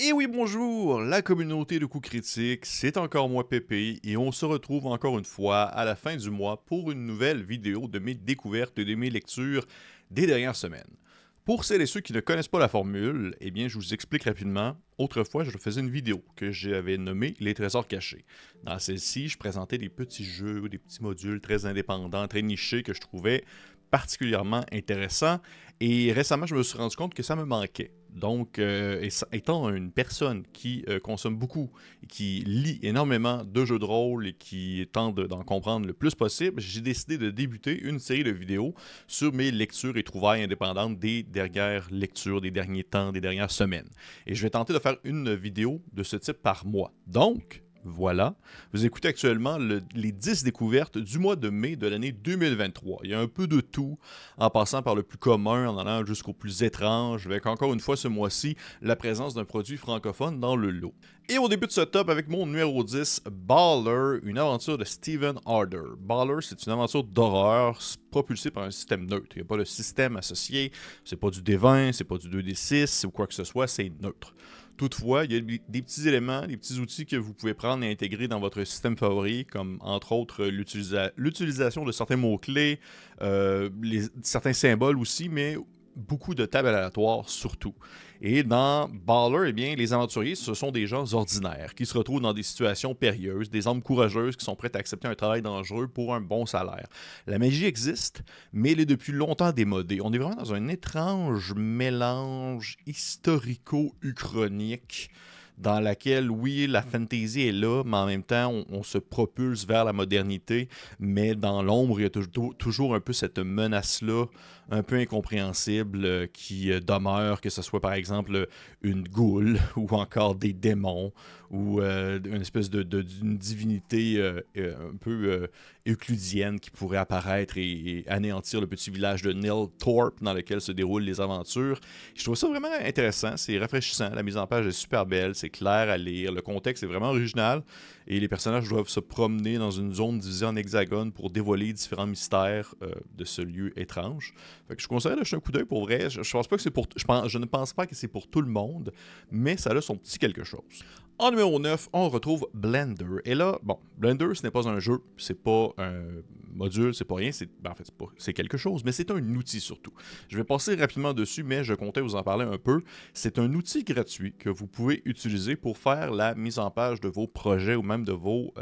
Et oui, bonjour, la communauté de coups critiques, c'est encore moi Pépé et on se retrouve encore une fois à la fin du mois pour une nouvelle vidéo de mes découvertes et de mes lectures des dernières semaines. Pour celles et ceux qui ne connaissent pas la formule, eh bien je vous explique rapidement. Autrefois, je faisais une vidéo que j'avais nommée Les Trésors cachés. Dans celle-ci, je présentais des petits jeux, des petits modules très indépendants, très nichés que je trouvais particulièrement intéressants. Et récemment, je me suis rendu compte que ça me manquait. Donc, étant une personne qui consomme beaucoup et qui lit énormément de jeux de rôle et qui tente d'en comprendre le plus possible, j'ai décidé de débuter une série de vidéos sur mes lectures et trouvailles indépendantes des dernières lectures, des derniers temps, des dernières semaines. Et je vais tenter de faire une vidéo de ce type par mois. Donc, voilà, vous écoutez actuellement les 10 découvertes du mois de mai de l'année 2023. Il y a un peu de tout, en passant par le plus commun, en allant jusqu'au plus étrange, avec encore une fois ce mois-ci, la présence d'un produit francophone dans le lot. Et on débute ce top avec mon numéro 10, Baller, une aventure de Stephen Harder. Baller, c'est une aventure d'horreur propulsée par un système neutre. Il n'y a pas de système associé, c'est pas du D20, c'est pas du 2D6 ou quoi que ce soit, c'est neutre. Toutefois, il y a des petits éléments, des petits outils que vous pouvez prendre et intégrer dans votre système favori, comme entre autres l'utilisation de certains mots-clés, certains symboles aussi, mais beaucoup de tables aléatoires surtout. Et dans Baller, eh bien, les aventuriers, ce sont des gens ordinaires qui se retrouvent dans des situations périlleuses, des âmes courageuses qui sont prêtes à accepter un travail dangereux pour un bon salaire. La magie existe, mais elle est depuis longtemps démodée. On est vraiment dans un étrange mélange historico-uchronique dans laquelle, oui, la fantasy est là, mais en même temps, on se propulse vers la modernité, mais dans l'ombre, il y a toujours un peu cette menace-là, un peu incompréhensible, qui demeure, que ce soit par exemple une goule, ou encore des démons, ou une espèce d'une divinité un peu euclidienne qui pourrait apparaître et anéantir le petit village de Nilthorpe dans lequel se déroulent les aventures. Je trouve ça vraiment intéressant, c'est rafraîchissant, la mise en page est super belle, c'est clair à lire, le contexte est vraiment original et les personnages doivent se promener dans une zone divisée en hexagones pour dévoiler différents mystères de ce lieu étrange. Fait que je conseille de jeter un coup d'œil pour vrai. Je pense pas que c'est pour. Je ne pense pas que c'est pour tout le monde, mais ça a son petit quelque chose. En numéro 9, on retrouve Blender. Et là, bon, Blender, ce n'est pas un jeu, c'est pas un module, c'est pas rien, en fait, c'est quelque chose, mais c'est un outil surtout. Je vais passer rapidement dessus, mais je comptais vous en parler un peu. C'est un outil gratuit que vous pouvez utiliser pour faire la mise en page de vos projets ou même de vos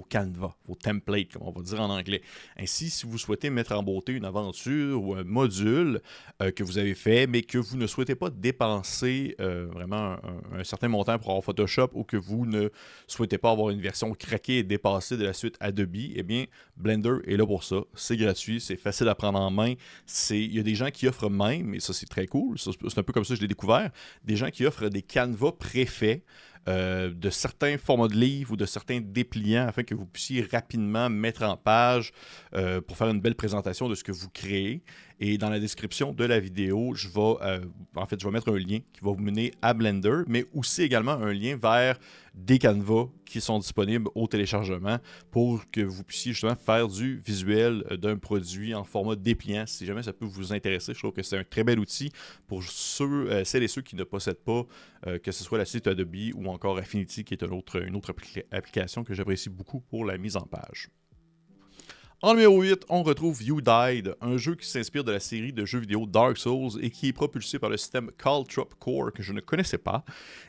canevas, vos templates, comme on va dire en anglais. Ainsi, si vous souhaitez mettre en beauté une aventure ou un module que vous avez fait, mais que vous ne souhaitez pas dépenser vraiment un certain montant pour avoir Photoshop ou que vous ne souhaitez pas avoir une version craquée et dépassée de la suite Adobe, eh bien, Blender est là pour ça. C'est gratuit, c'est facile à prendre en main. Il y a des gens qui offrent même, et ça c'est très cool, c'est un peu comme ça que je l'ai découvert, des gens qui offrent des canevas préfaits de certains formats de livres ou de certains dépliants afin que vous puissiez rapidement mettre en page pour faire une belle présentation de ce que vous créez. Et dans la description de la vidéo, je vais mettre un lien qui va vous mener à Blender, mais aussi également un lien vers des canevas qui sont disponibles au téléchargement pour que vous puissiez justement faire du visuel d'un produit en format dépliant. Si jamais ça peut vous intéresser, je trouve que c'est un très bel outil pour celles et ceux qui ne possèdent pas, que ce soit la suite Adobe ou encore Affinity, qui est une autre application que j'apprécie beaucoup pour la mise en page. En numéro 8, on retrouve You Died, un jeu qui s'inspire de la série de jeux vidéo Dark Souls et qui est propulsé par le système Caltrop Core que je ne connaissais pas.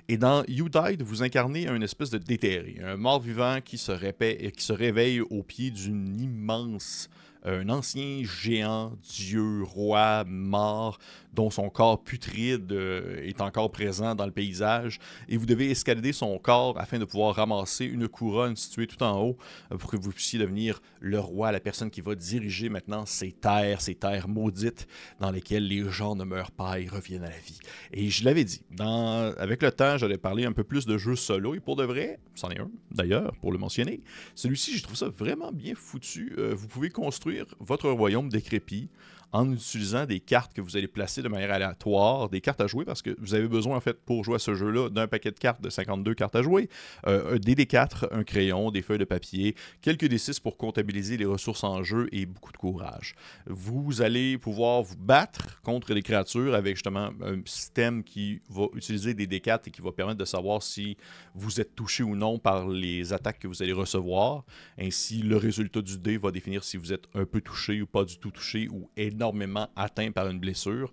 Et dans You Died, vous incarnez un espèce de déterré, un mort-vivant qui se réveille au pied d'une immense... un ancien géant, dieu, roi, mort, dont son corps putride est encore présent dans le paysage, et vous devez escalader son corps afin de pouvoir ramasser une couronne située tout en haut pour que vous puissiez devenir le roi, la personne qui va diriger maintenant ces terres maudites dans lesquelles les gens ne meurent pas et reviennent à la vie. Et je l'avais dit, avec le temps, j'allais parler un peu plus de jeux solo, et pour de vrai, c'en est un d'ailleurs, pour le mentionner, celui-ci, je trouve ça vraiment bien foutu. Vous pouvez construire votre royaume décrépit en utilisant des cartes que vous allez placer de manière aléatoire, des cartes à jouer, parce que vous avez besoin, en fait, pour jouer à ce jeu-là, d'un paquet de cartes de 52 cartes à jouer, des D4, un crayon, des feuilles de papier, quelques D6 pour comptabiliser les ressources en jeu et beaucoup de courage. Vous allez pouvoir vous battre contre les créatures avec justement un système qui va utiliser des D4 et qui va permettre de savoir si vous êtes touché ou non par les attaques que vous allez recevoir. Ainsi, le résultat du dé va définir si vous êtes un peu touché ou pas du tout touché ou énormément atteint par une blessure.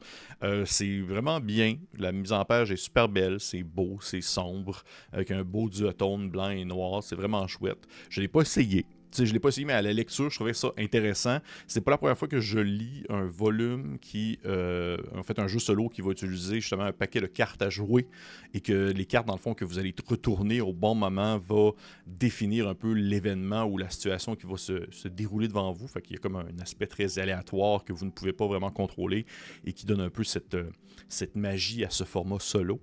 C'est vraiment bien. La mise en page est super belle. C'est beau, c'est sombre, avec un beau duotone blanc et noir. C'est vraiment chouette. Je ne l'ai pas essayé. Je ne l'ai pas essayé, mais à la lecture, je trouvais ça intéressant. C'est pas la première fois que je lis un volume qui, en fait, un jeu solo qui va utiliser justement un paquet de cartes à jouer et que les cartes, dans le fond, que vous allez retourner au bon moment va définir un peu l'événement ou la situation qui va se dérouler devant vous. Fait qu'il y a comme un aspect très aléatoire que vous ne pouvez pas vraiment contrôler et qui donne un peu cette magie à ce format solo.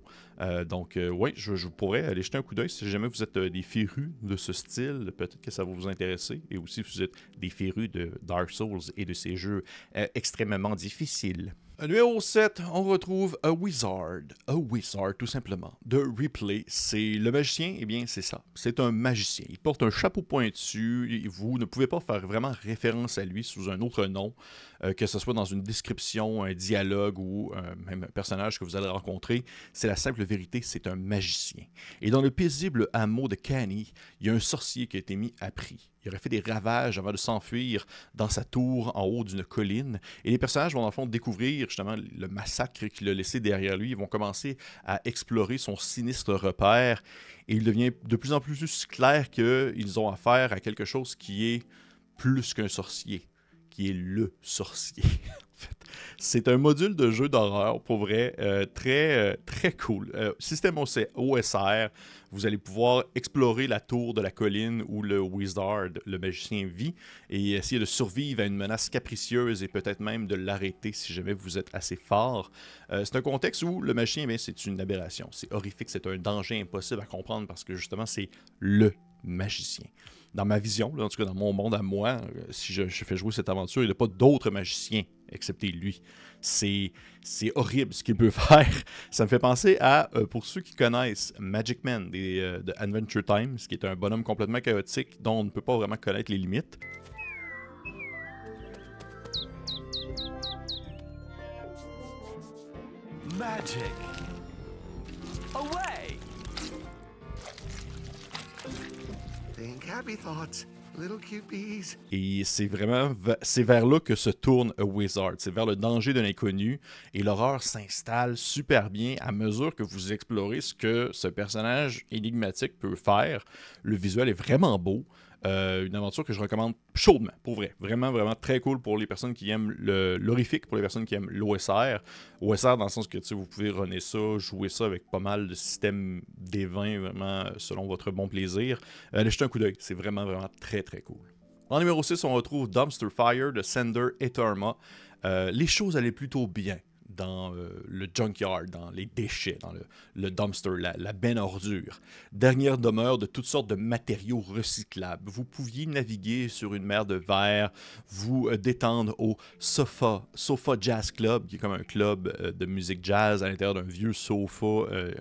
Donc, oui, je pourrais aller jeter un coup d'œil si jamais vous êtes des férus de ce style. Peut-être que ça va vous intéresser. Et aussi, si vous êtes des férus de Dark Souls et de ces jeux extrêmement difficiles. Numéro 7, on retrouve A Wizard. A Wizard, tout simplement. De Replay. C'est le magicien, eh bien, c'est ça. C'est un magicien. Il porte un chapeau pointu. Vous ne pouvez pas faire vraiment référence à lui sous un autre nom, que ce soit dans une description, un dialogue ou même un personnage que vous allez rencontrer. C'est la simple vérité, c'est un magicien. Et dans le paisible hameau de Canny, il y a un sorcier qui a été mis à prix. Il aurait fait des ravages avant de s'enfuir dans sa tour en haut d'une colline. Et les personnages vont dans le fond découvrir justement le massacre qu'il a laissé derrière lui. Ils vont commencer à explorer son sinistre repère. Et il devient de plus en plus clair qu'ils ont affaire à quelque chose qui est plus qu'un sorcier, qui est le sorcier. En fait, c'est un module de jeu d'horreur, pour vrai, très cool. Système OSR, vous allez pouvoir explorer la tour de la colline où le Wizard, le magicien, vit et essayer de survivre à une menace capricieuse et peut-être même de l'arrêter si jamais vous êtes assez fort. C'est un contexte où le magicien, c'est une aberration. C'est horrifique, c'est un danger impossible à comprendre parce que justement, c'est le magicien. Dans ma vision, là, en tout cas dans mon monde à moi, si je fais jouer cette aventure, il n'y a pas d'autres magiciens excepté lui. C'est horrible ce qu'il peut faire. Ça me fait penser à, pour ceux qui connaissent Magic Man de Adventure Time, qui est un bonhomme complètement chaotique dont on ne peut pas vraiment connaître les limites. Magic. Away. Think happy thoughts, little cute bees. Et c'est vers là que se tourne A Wizard. C'est vers le danger de l'inconnu. Et l'horreur s'installe super bien à mesure que vous explorez ce que ce personnage énigmatique peut faire. Le visuel est vraiment beau. Une aventure que je recommande chaudement, pour vrai. Vraiment, vraiment très cool pour les personnes qui aiment l'horrifique, pour les personnes qui aiment l'OSR. OSR dans le sens que vous pouvez runner ça, jouer ça avec pas mal de systèmes D20, vraiment selon votre bon plaisir. Allez jeter un coup d'œil, c'est vraiment, vraiment très, très cool. En numéro 6, on retrouve Dumpster Fire de Sender et Turma. Les choses allaient plutôt bien dans le junkyard, dans les déchets, dans le dumpster, la benne ordure. Dernière demeure de toutes sortes de matériaux recyclables. Vous pouviez naviguer sur une mer de verre, vous détendre au Sofa Jazz Club, qui est comme un club de musique jazz à l'intérieur d'un vieux sofa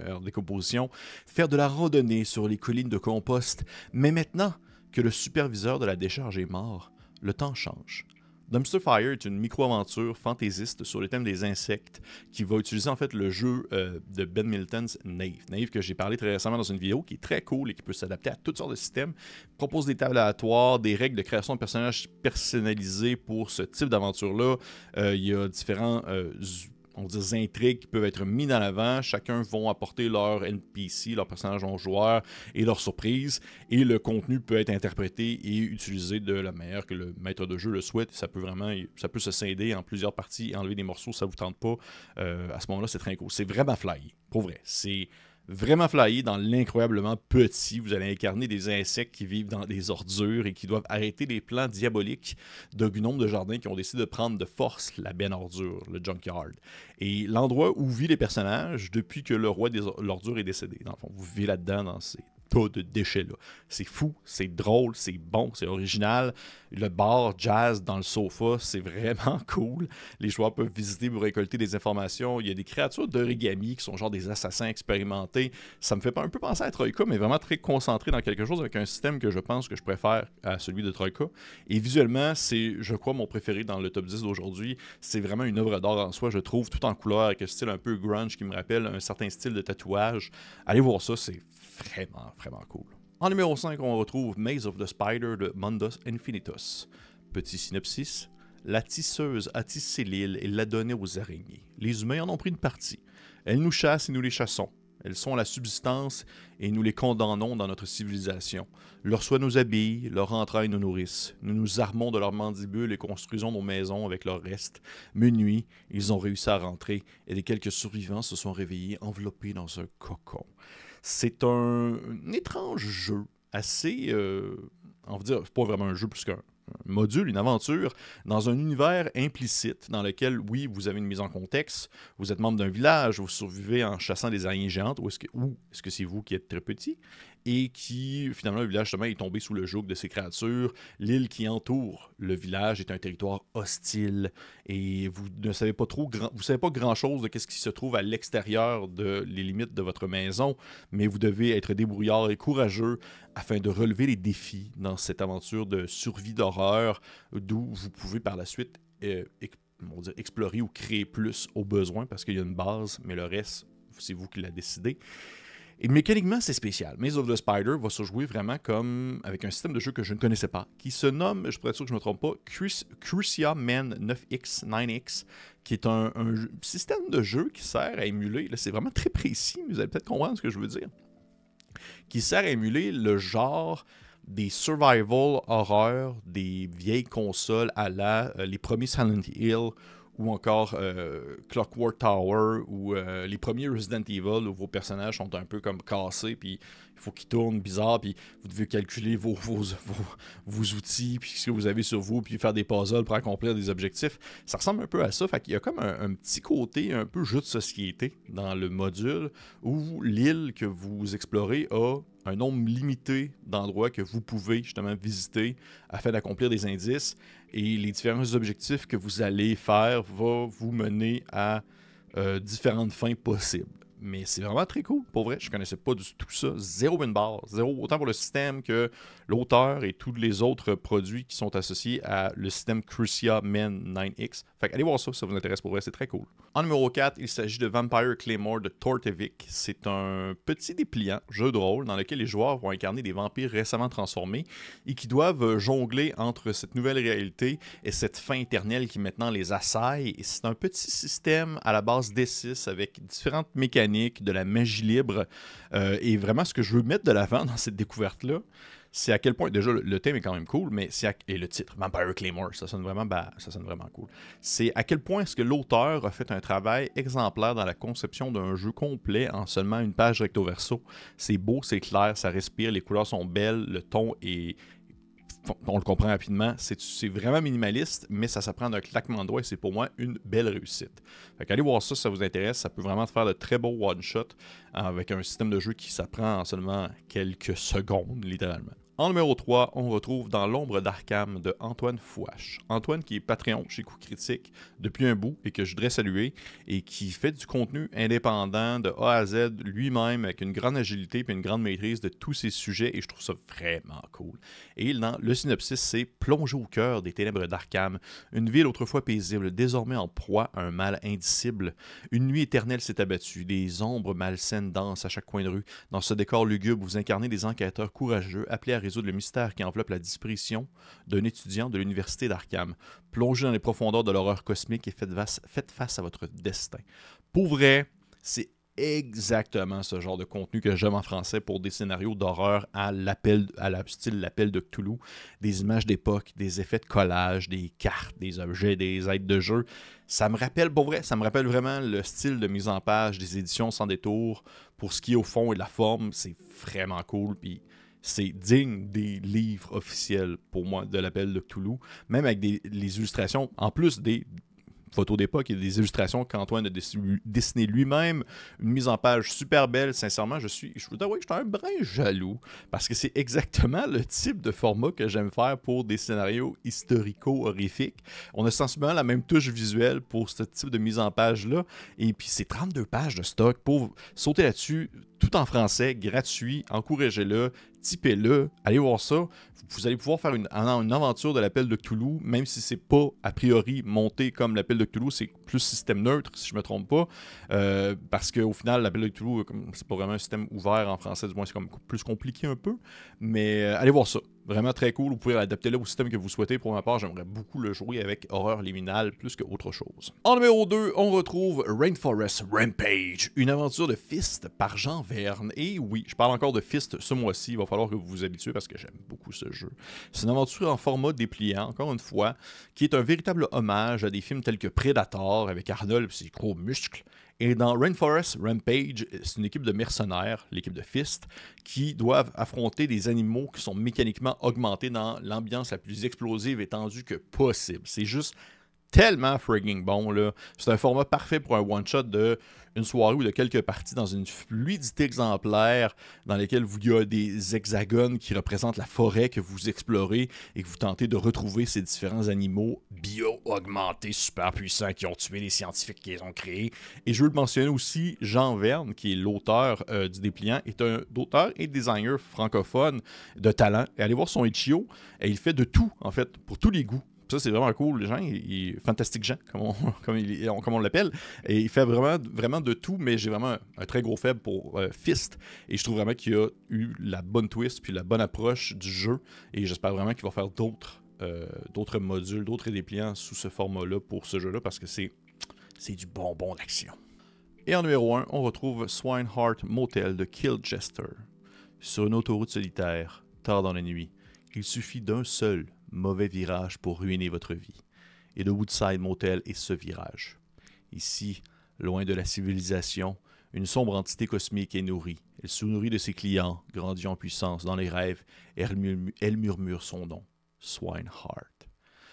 en décomposition, faire de la randonnée sur les collines de compost. Mais maintenant que le superviseur de la décharge est mort, le temps change. Dumpster Fire est une micro-aventure fantaisiste sur le thème des insectes qui va utiliser en fait le jeu de Ben Milton's Knave. Knave que j'ai parlé très récemment dans une vidéo qui est très cool et qui peut s'adapter à toutes sortes de systèmes. Il propose des tables aléatoires, des règles de création de personnages personnalisés pour ce type d'aventure-là. Il y a différents intrigues qui peuvent être mises en avant. Chacun vont apporter leur NPC, leur personnage non joueur et leur surprise. Et le contenu peut être interprété et utilisé de la manière que le maître de jeu le souhaite. Ça peut se scinder en plusieurs parties et enlever des morceaux si ça ne vous tente pas. À ce moment-là, c'est très cool. C'est vraiment flyé. Pour vrai. C'est vraiment flyé dans l'incroyablement petit. Vous allez incarner des insectes qui vivent dans des ordures et qui doivent arrêter les plans diaboliques de Gnome de Jardin qui ont décidé de prendre de force la benne ordure, le junkyard. Et l'endroit où vivent les personnages depuis que le roi des l'ordure est décédé. Dans le fond, vous vivez là-dedans dans ces tas de déchets là. C'est fou, c'est drôle, c'est bon, c'est original. Le bar jazz dans le sofa, c'est vraiment cool. Les joueurs peuvent visiter pour récolter des informations. Il y a des créatures d'origami qui sont genre des assassins expérimentés. Ça me fait un peu penser à Troika, mais vraiment très concentré dans quelque chose avec un système que je pense que je préfère à celui de Troika. Et visuellement, c'est, je crois, mon préféré dans le top 10 d'aujourd'hui. C'est vraiment une œuvre d'art en soi, je trouve, tout en couleur, avec un style un peu grunge qui me rappelle un certain style de tatouage. Allez voir ça, c'est vraiment, vraiment cool. En numéro 5, on retrouve Maze of the Spider de Mundus Infinitus. Petit synopsis. La tisseuse a tissé l'île et l'a donnée aux araignées. Les humains en ont pris une partie. Elles nous chassent et nous les chassons. Elles sont la subsistance et nous les condamnons dans notre civilisation. Leurs soins nous habillent, leurs entrailles nous nourrissent. Nous nous armons de leurs mandibules et construisons nos maisons avec leurs restes. Minuit, ils ont réussi à rentrer et les quelques survivants se sont réveillés enveloppés dans un cocon. C'est un étrange jeu, assez, on va dire, pas vraiment un jeu plus qu'un module, une aventure, dans un univers implicite dans lequel, oui, vous avez une mise en contexte, vous êtes membre d'un village, vous survivez en chassant des araignées géantes, ou est-ce que c'est vous qui êtes très petit, et qui, finalement, le village justement est tombé sous le joug de ces créatures. L'île qui entoure le village est un territoire hostile, et vous ne savez pas trop, vous savez pas grand-chose de ce qui se trouve à l'extérieur des limites de votre maison, mais vous devez être débrouillard et courageux afin de relever les défis dans cette aventure de survie d'horreur, d'où vous pouvez par la suite on va dire, explorer ou créer plus au besoin, parce qu'il y a une base, mais le reste, c'est vous qui l'avez décidé. Et mécaniquement, c'est spécial. Maze of the Spider va se jouer vraiment comme avec un système de jeu que je ne connaissais pas, qui se nomme, je pourrais être sûr que je ne me trompe pas, Crucia Man 9X, qui est un système de jeu qui sert à émuler, là c'est vraiment très précis, mais vous allez peut-être comprendre ce que je veux dire, qui sert à émuler le genre des survival horror des vieilles consoles à les premiers Silent Hill ou encore Clockwork Tower ou les premiers Resident Evil où vos personnages sont un peu comme cassés puis il faut qu'ils tournent bizarre puis vous devez calculer vos outils puis ce que vous avez sur vous puis faire des puzzles pour accomplir des objectifs. Ça ressemble un peu à ça. Fait qu'il y a comme un petit côté un peu jeu de société dans le module où l'île que vous explorez a un nombre limité d'endroits que vous pouvez justement visiter afin d'accomplir des indices et les différents objectifs que vous allez faire vont vous mener à différentes fins possibles. Mais c'est vraiment très cool, pour vrai. Je connaissais pas du tout ça. Zéro win bar. Zéro, autant pour le système que l'auteur et tous les autres produits qui sont associés à le système Crucia Men 9X. Fait allez voir ça si ça vous intéresse, pour vrai. C'est très cool. En numéro 4, il s'agit de Vampire Claymore de Tortevik. C'est un petit dépliant jeu de rôle dans lequel les joueurs vont incarner des vampires récemment transformés et qui doivent jongler entre cette nouvelle réalité et cette fin éternelle qui maintenant les assaille. Et c'est un petit système à la base D6 avec différentes mécaniques, de la magie libre. Et vraiment, ce que je veux mettre de l'avant dans cette découverte-là, c'est à quel point, déjà, le thème est quand même cool, mais et le titre, Vampire Claymore, ça sonne vraiment cool. C'est à quel point est-ce que l'auteur a fait un travail exemplaire dans la conception d'un jeu complet en seulement une page recto-verso. C'est beau, c'est clair, ça respire, les couleurs sont belles, le ton est... On le comprend rapidement, c'est vraiment minimaliste, mais ça s'apprend d'un claquement de doigts et c'est pour moi une belle réussite. Fait qu'allez voir ça si ça vous intéresse, ça peut vraiment faire de très beaux one-shots avec un système de jeu qui s'apprend en seulement quelques secondes, littéralement. En numéro 3, on retrouve Dans l'ombre d'Arkham de Antoine Fouache. Antoine qui est Patreon chez Coup Critique depuis un bout et que je voudrais saluer et qui fait du contenu indépendant de A à Z lui-même avec une grande agilité et une grande maîtrise de tous ses sujets et je trouve ça vraiment cool. Et dans le synopsis, c'est Plongé au cœur des ténèbres d'Arkham, une ville autrefois paisible, désormais en proie à un mal indicible. Une nuit éternelle s'est abattue, des ombres malsaines dansent à chaque coin de rue. Dans ce décor lugubre, vous incarnez des enquêteurs courageux appelés à résoudre le mystère qui enveloppe la disparition d'un étudiant de l'université d'Arkham. Plongez dans les profondeurs de l'horreur cosmique et faites face à votre destin. Pour vrai, c'est exactement ce genre de contenu que j'aime en français pour des scénarios d'horreur style l'appel de Cthulhu, des images d'époque, des effets de collage, des cartes, des objets, des aides de jeu. Ça me rappelle, pour vrai, ça me rappelle vraiment le style de mise en page des éditions Sans Détour. Pour ce qui est au fond et de la forme, c'est vraiment cool, puis c'est digne des livres officiels pour moi de l'appel de Cthulhu, même avec les illustrations, en plus des photos d'époque et des illustrations qu'Antoine a dessinées lui-même. Une mise en page super belle. Sincèrement, je vous avoue que je suis un brin jaloux parce que c'est exactement le type de format que j'aime faire pour des scénarios historico-horrifiques. On a sensiblement la même touche visuelle pour ce type de mise en page-là. Et puis, c'est 32 pages de stock pour sauter là-dessus, tout en français, gratuit. Encouragez-le, typez-le, allez voir ça. Vous allez pouvoir faire une aventure de l'appel de Cthulhu, même si c'est pas a priori monté comme l'appel de Cthulhu, c'est plus système neutre, si je me trompe pas. Parce qu'au final, l'appel de Cthulhu, c'est pas vraiment un système ouvert en français, du moins c'est comme plus compliqué un peu. Mais allez voir ça. Vraiment très cool. Vous pouvez l'adapter là au système que vous souhaitez. Pour ma part, j'aimerais beaucoup le jouer avec Horreur Liminale plus qu'autre chose. En numéro 2, on retrouve Rainforest Rampage, une aventure de Fist par Jean Verne. Et oui, je parle encore de Fist ce mois-ci. Il va falloir que vous vous habituez parce que j'aime beaucoup ce jeu. C'est une aventure en format dépliant, encore une fois, qui est un véritable hommage à des films tels que Predator avec Arnold et ses gros muscles. Et dans Rainforest Rampage, c'est une équipe de mercenaires, l'équipe de Fist, qui doivent affronter des animaux qui sont mécaniquement augmentés dans l'ambiance la plus explosive et tendue que possible. C'est juste tellement frigging bon, là. C'est un format parfait pour un one-shot de une soirée ou de quelques parties dans une fluidité exemplaire dans laquelle il y a des hexagones qui représentent la forêt que vous explorez et que vous tentez de retrouver ces différents animaux bio-augmentés, super puissants, qui ont tué les scientifiques qui les ont créés. Et je veux le mentionner aussi, Jean Verne, qui est l'auteur du dépliant, est un auteur et designer francophone de talent. Et allez voir son Itch.io, et il fait de tout, en fait, pour tous les goûts. Ça, c'est vraiment cool. Les gens, Fantastique Jean, comme on l'appelle. Et il fait vraiment de tout, mais j'ai vraiment un très gros faible pour Fist. Et je trouve vraiment qu'il a eu la bonne twist puis la bonne approche du jeu. Et j'espère vraiment qu'il va faire d'autres modules, d'autres dépliants sous ce format-là pour ce jeu-là, parce que c'est du bonbon d'action. Et en numéro 1, on retrouve Swineheart Motel de Killchester. Sur une autoroute solitaire, tard dans la nuit, il suffit d'un seul mauvais virage pour ruiner votre vie. Et le Woodside Motel est ce virage. Ici, loin de la civilisation, une sombre entité cosmique est nourrie. Elle se nourrit de ses clients, grandis en puissance dans les rêves, et elle murmure son nom, Swineheart.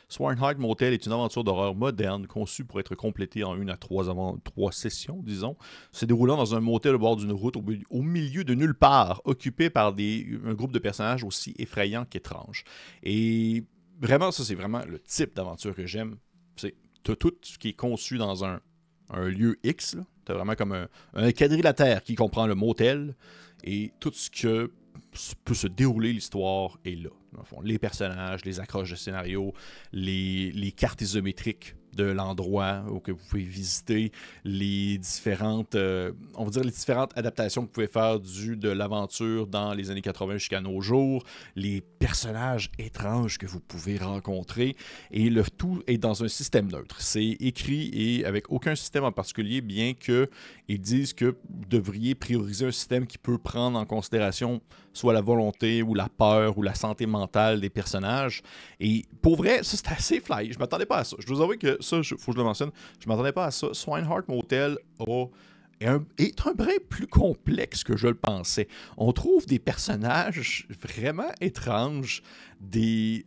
Swineheart Motel est une aventure d'horreur moderne conçue pour être complétée en 1 à 3 sessions, disons, se déroulant dans un motel au bord d'une route au milieu de nulle part, occupé par un groupe de personnages aussi effrayants qu'étranges. Et vraiment, ça, c'est vraiment le type d'aventure que j'aime. T'as tout ce qui est conçu dans un lieu X. T'as vraiment comme un quadrilatère qui comprend le motel et tout ce que peut se dérouler l'histoire est là. Dans le fond, les personnages, les accroches de scénario, les cartes isométriques de l'endroit que vous pouvez visiter, les différentes adaptations que vous pouvez faire de l'aventure dans les années 80 jusqu'à nos jours, les personnages étranges que vous pouvez rencontrer, et le tout est dans un système neutre. C'est écrit et avec aucun système en particulier, bien qu'ils disent que vous devriez prioriser un système qui peut prendre en considération soit la volonté ou la peur ou la santé mentale des personnages. Et pour vrai, ça c'est assez fly. Je m'attendais pas à ça. Je dois avouer que ça, faut que je le mentionne, je m'attendais pas à ça. Swineheart Motel est un brin plus complexe que je le pensais. On trouve des personnages vraiment étranges, des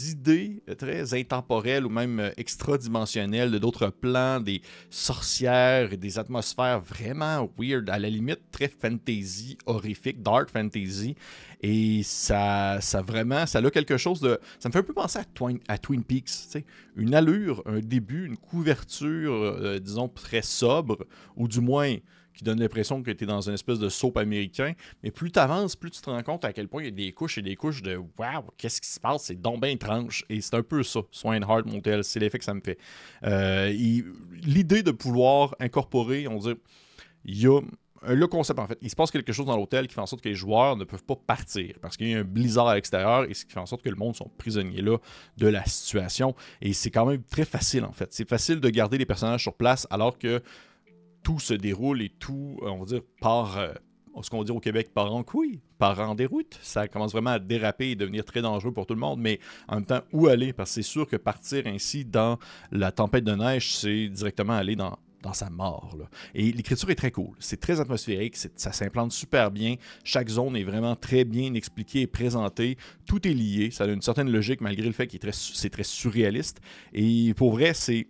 idées très intemporelles ou même extradimensionnelles de d'autres plans, des sorcières, des atmosphères vraiment weird, à la limite très fantasy, horrifique, dark fantasy. Et ça a quelque chose de... Ça me fait un peu penser à Twin Peaks, tu sais. Une allure, un début, une couverture, disons, très sobre, ou du moins qui donne l'impression que tu es dans une espèce de soap américain. Mais plus tu avances, plus tu te rends compte à quel point il y a des couches et des couches de « Wow, qu'est-ce qui se passe? C'est donc bien étrange. » Et c'est un peu ça, Swineheart Motel. C'est l'effet que ça me fait. L'idée de pouvoir incorporer, on va dire, il y a... Le concept, en fait, il se passe quelque chose dans l'hôtel qui fait en sorte que les joueurs ne peuvent pas partir parce qu'il y a un blizzard à l'extérieur et ce qui fait en sorte que le monde sont prisonniers là de la situation. Et c'est quand même très facile, en fait. C'est facile de garder les personnages sur place alors que tout se déroule et tout, on va dire, ce qu'on va dire au Québec, part en couille, part en déroute. Ça commence vraiment à déraper et devenir très dangereux pour tout le monde. Mais en même temps, où aller? Parce que c'est sûr que partir ainsi dans la tempête de neige, c'est directement aller dans sa mort, là. Et l'écriture est très cool. C'est très atmosphérique. Ça s'implante super bien. Chaque zone est vraiment très bien expliquée et présentée. Tout est lié. Ça a une certaine logique malgré le fait que c'est très surréaliste. Et pour vrai, c'est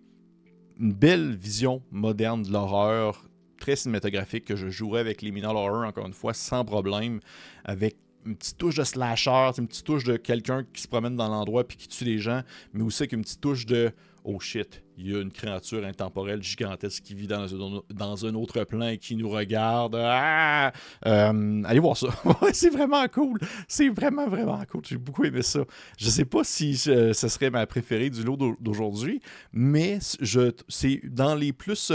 une belle vision moderne de l'horreur, très cinématographique, que je jouerais avec les Minal Horror, encore une fois, sans problème, avec une petite touche de slasher, une petite touche de quelqu'un qui se promène dans l'endroit puis qui tue les gens, mais aussi avec une petite touche de « Oh shit, il y a une créature intemporelle gigantesque qui vit dans un autre plan et qui nous regarde. Ah! » Allez voir ça. C'est vraiment cool. C'est vraiment, vraiment cool. J'ai beaucoup aimé ça. Je sais pas si ce serait ma préférée du lot d'aujourd'hui, mais c'est dans les plus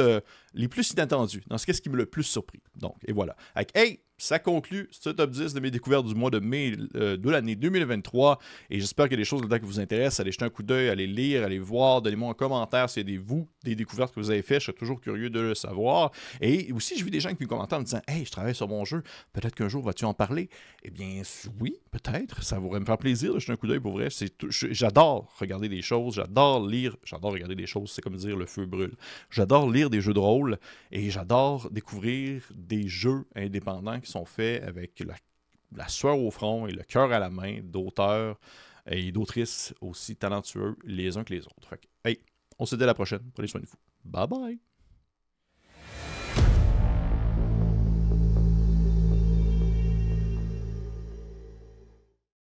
inattendus, dans ce qui me le plus surpris. Donc, et voilà. Hey! Ça conclut ce top 10 de mes découvertes du mois de mai de l'année 2023. Et j'espère qu'il y a des choses là-dedans qui vous intéressent. Allez jeter un coup d'œil, allez lire, allez voir. Donnez-moi en commentaire s'il y a des découvertes que vous avez faites. Je serais toujours curieux de le savoir. Et aussi, je vis des gens qui me commentent en me disant « Hey, je travaille sur mon jeu. Peut-être qu'un jour, vas-tu en parler? » Eh bien, oui, peut-être. Ça pourrait me faire plaisir de jeter un coup d'œil pour vrai. J'adore regarder des choses. J'adore lire. J'adore regarder des choses. C'est comme dire le feu brûle. J'adore lire des jeux de rôle. Et j'adore découvrir des jeux indépendants qui sont faits avec la sueur au front et le cœur à la main d'auteurs et d'autrices aussi talentueux les uns que les autres. Fait que, hey, on se dit à la prochaine. Prenez soin de vous. Bye bye!